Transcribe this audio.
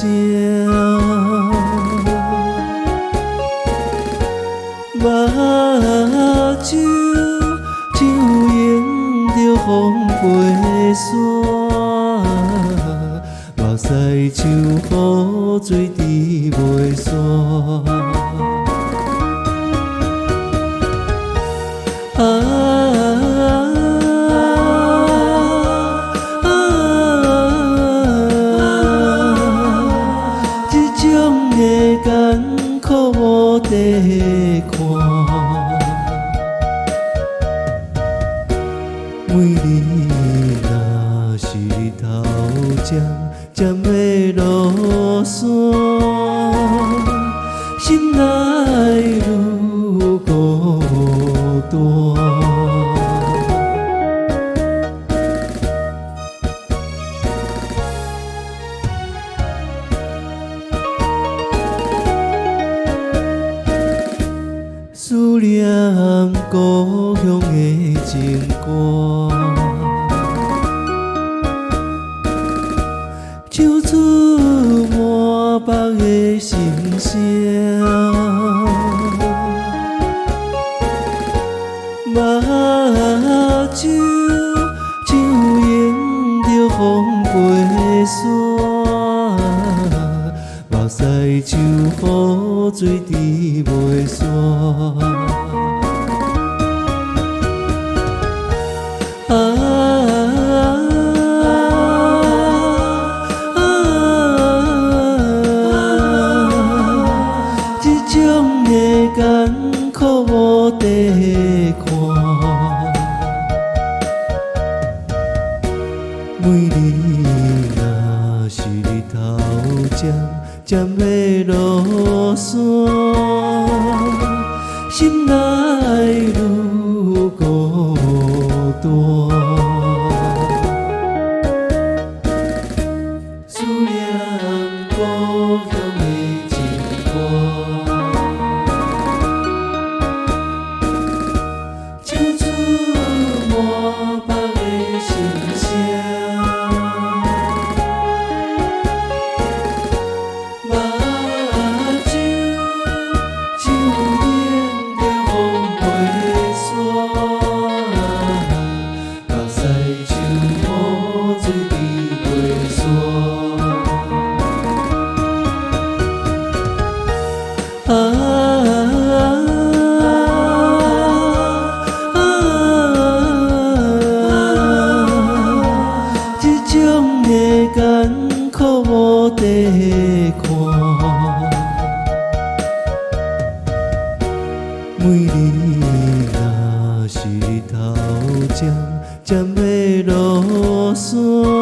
声，目睭像迎着风飞山，目屎像雨水滴袂散。这种的艰苦无地看，每日若是头渐渐的落山，心内愈孤单。思念故乡的情歌，唱出满腹的心声。目睭像迎着风飞山，目屎像雨水滴袂散。这种的艰苦无地看，每日若是头渐渐的落山，心内愈孤单。思念故乡的情歌，唱出满腹的心声。目睭像迎着风飞山，目屎像雨水滴袂散。这种的艰苦无地看，每日若是头渐渐的落山。